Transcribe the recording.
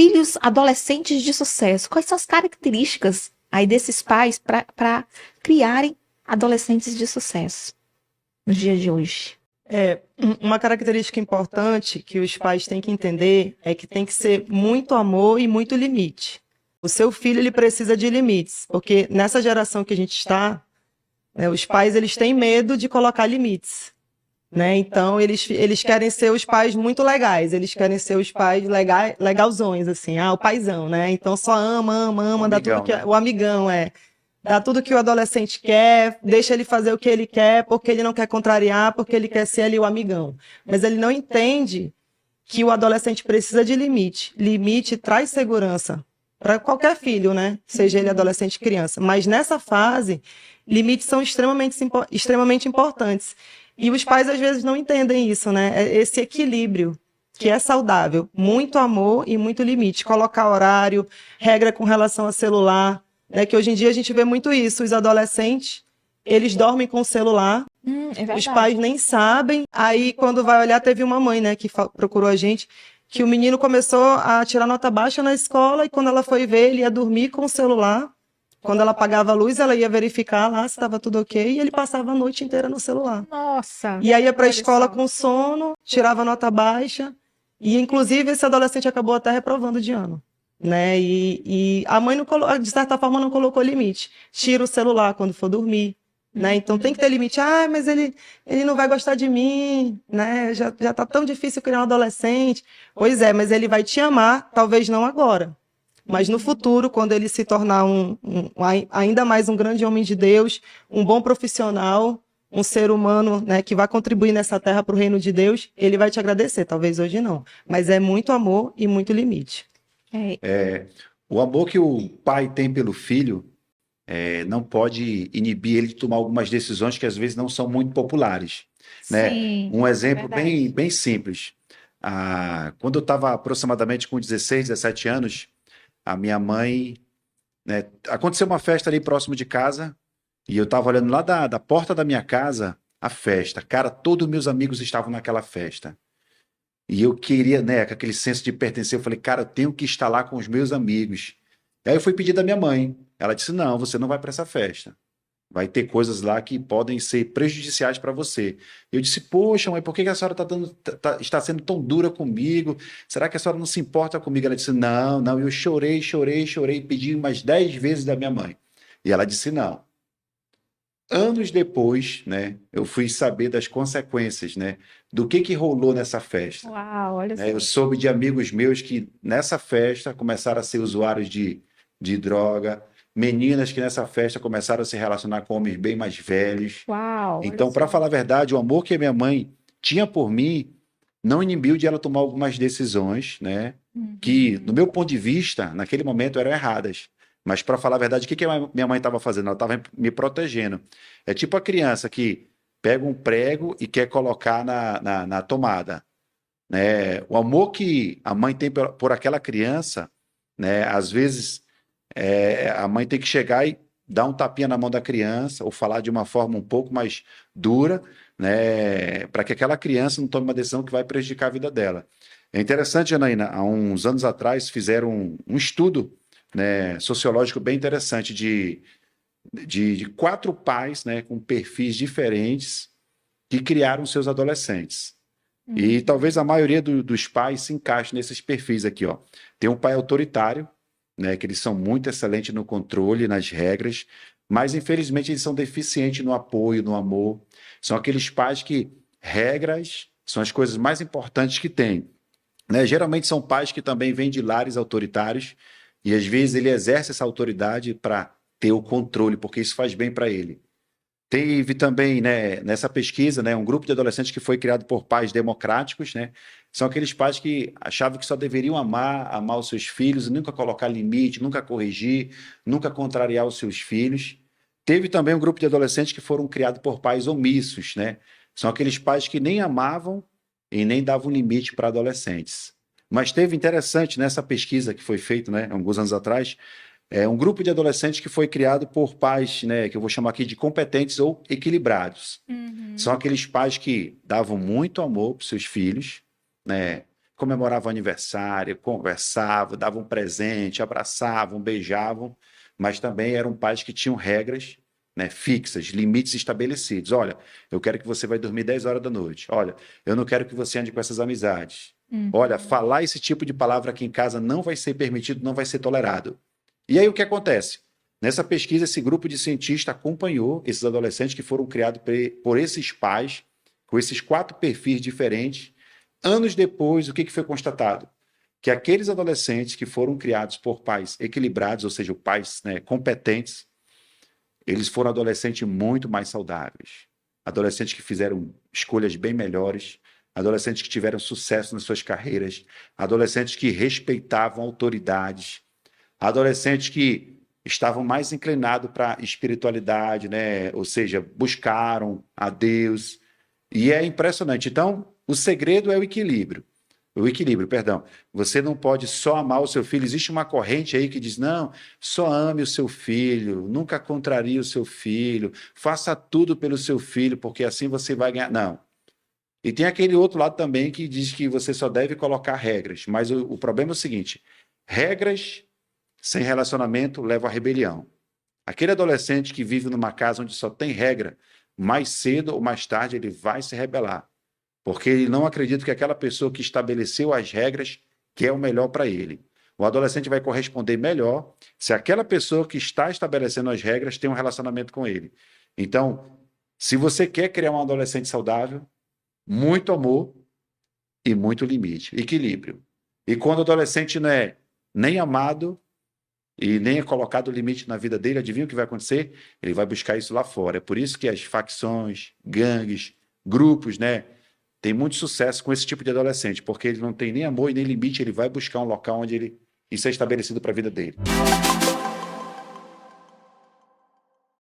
filhos adolescentes de sucesso. Quais são as características aí desses pais para criarem adolescentes de sucesso nos dias de hoje? Uma característica importante que os pais têm que entender é que tem que ser muito amor e muito limite. O seu filho, ele precisa de limites, porque nessa geração que a gente está, né, os pais, eles têm medo de colocar limites, né? Então, eles querem ser os pais muito legais, eles querem ser os pais legalzões, assim, o paizão, né? Então, só ama, dá tudo que... O amigão, dá tudo que o adolescente quer, deixa ele fazer o que ele quer, porque ele não quer contrariar, porque ele quer ser ali o amigão. Mas ele não entende que o adolescente precisa de limite. Limite traz segurança para qualquer filho, né? Seja ele adolescente ou criança. Mas nessa fase, limites são extremamente importantes. E os pais, às vezes, não entendem isso, né? Esse equilíbrio que é saudável. Muito amor e muito limite. Colocar horário, regra com relação a celular, né, que hoje em dia a gente vê muito isso, os adolescentes, eles dormem com o celular, os pais nem sabem, aí quando vai olhar, teve uma mãe, né, que procurou a gente, que o menino começou a tirar nota baixa na escola, e quando ela foi ver, ele ia dormir com o celular, quando ela apagava a luz, ela ia verificar lá se estava tudo ok, e ele passava a noite inteira no celular. Nossa! E aí ia para a escola com sono, tirava nota baixa, e inclusive esse adolescente acabou até reprovando de ano. Né? E a mãe, de certa forma, não colocou limite. Tira o celular quando for dormir. Né? Então tem que ter limite. Mas ele não vai gostar de mim. Né? Já está tão difícil criar um adolescente. Pois é, mas ele vai te amar, talvez não agora. Mas no futuro, quando ele se tornar ainda mais um grande homem de Deus, um bom profissional, um ser humano, né, que vai contribuir nessa terra para o reino de Deus, ele vai te agradecer. Talvez hoje não. Mas é muito amor e muito limite. O amor que o pai tem pelo filho não pode inibir ele de tomar algumas decisões que às vezes não são muito populares, né? Sim, Um exemplo verdade. bem simples. Quando eu estava aproximadamente com 16, 17 anos, a minha mãe, né, aconteceu uma festa ali próximo de casa e eu estava olhando lá da porta da minha casa a festa. Cara, todos meus amigos estavam naquela festa. E eu queria, né, com aquele senso de pertencer, eu falei, cara, eu tenho que estar lá com os meus amigos. E aí eu fui pedir da minha mãe. Ela disse, não, você não vai para essa festa. Vai ter coisas lá que podem ser prejudiciais para você. Eu disse, poxa, mãe, por que a senhora está sendo tão dura comigo? Será que a senhora não se importa comigo? Ela disse, não. Eu chorei, pedi umas 10 vezes da minha mãe. E ela disse, não. Anos depois, né, eu fui saber das consequências, né, do que rolou nessa festa. Uau, olha só. Eu soube de amigos meus que nessa festa começaram a ser usuários de droga, meninas que nessa festa começaram a se relacionar com homens bem mais velhos. Uau, Então, para falar a verdade, o amor que a minha mãe tinha por mim não inibiu de ela tomar algumas decisões, né, que, do meu ponto de vista, naquele momento eram erradas. Mas, para falar a verdade, o que a minha mãe estava fazendo? Ela estava me protegendo. É tipo a criança que pega um prego e quer colocar na tomada. Né? O amor que a mãe tem por aquela criança, né? Às vezes a mãe tem que chegar e dar um tapinha na mão da criança ou falar de uma forma um pouco mais dura, né? Para que aquela criança não tome uma decisão que vai prejudicar a vida dela. É interessante, Janaína, há uns anos atrás fizeram um estudo, né, sociológico bem interessante de 4 pais, né, com perfis diferentes que criaram seus adolescentes. E talvez a maioria dos pais se encaixe nesses perfis aqui, ó. Tem um pai autoritário, né, que eles são muito excelentes no controle, nas regras, mas infelizmente eles são deficientes no apoio, no amor. São aqueles pais que regras são as coisas mais importantes que tem. Né? Geralmente são pais que também vêm de lares autoritários e às vezes ele exerce essa autoridade para ter o controle, porque isso faz bem para ele. Teve também, né, nessa pesquisa, né, um grupo de adolescentes que foi criado por pais democráticos, né? São aqueles pais que achavam que só deveriam amar os seus filhos e nunca colocar limite, nunca corrigir, nunca contrariar os seus filhos. Teve também um grupo de adolescentes que foram criados por pais omissos, né? São aqueles pais que nem amavam e nem davam limite para adolescentes. Mas teve interessante nessa pesquisa que foi feita, né, alguns anos atrás, um grupo de adolescentes que foi criado por pais, né, que eu vou chamar aqui de competentes ou equilibrados. São aqueles pais que davam muito amor para os seus filhos, né, comemoravam aniversário, conversavam, davam um presente, abraçavam, beijavam, mas também eram pais que tinham regras, né, fixas, limites estabelecidos. Olha, eu quero que você vai dormir 10 horas da noite. Olha, eu não quero que você ande com essas amizades. Olha, falar esse tipo de palavra aqui em casa não vai ser permitido, não vai ser tolerado. E aí o que acontece? Nessa pesquisa, esse grupo de cientistas acompanhou esses adolescentes que foram criados por esses pais, com esses 4 perfis diferentes. Anos depois, o que foi constatado? Que aqueles adolescentes que foram criados por pais equilibrados, ou seja, pais, né, competentes, eles foram adolescentes muito mais saudáveis. Adolescentes que fizeram escolhas bem melhores, adolescentes que tiveram sucesso nas suas carreiras, adolescentes que respeitavam autoridades, adolescentes que estavam mais inclinados para a espiritualidade, né? Ou seja, buscaram a Deus. E é impressionante. Então, o segredo é o equilíbrio. O equilíbrio, perdão. Você não pode só amar o seu filho. Existe uma corrente aí que diz, não, só ame o seu filho, nunca contrarie o seu filho, faça tudo pelo seu filho, porque assim você vai ganhar. Não. E tem aquele outro lado também que diz que você só deve colocar regras. Mas o problema é o seguinte, regras sem relacionamento levam à rebelião. Aquele adolescente que vive numa casa onde só tem regra, mais cedo ou mais tarde ele vai se rebelar. Porque ele não acredita que aquela pessoa que estabeleceu as regras quer o melhor para ele. O adolescente vai corresponder melhor se aquela pessoa que está estabelecendo as regras tem um relacionamento com ele. Então, se você quer criar um adolescente saudável, muito amor e muito limite, equilíbrio. E quando o adolescente não é nem amado e nem é colocado limite na vida dele, adivinha o que vai acontecer? Ele vai buscar isso lá fora. É por isso que as facções, gangues, grupos, né, tem muito sucesso com esse tipo de adolescente, porque ele não tem nem amor e nem limite, ele vai buscar um local onde isso é estabelecido para a vida dele.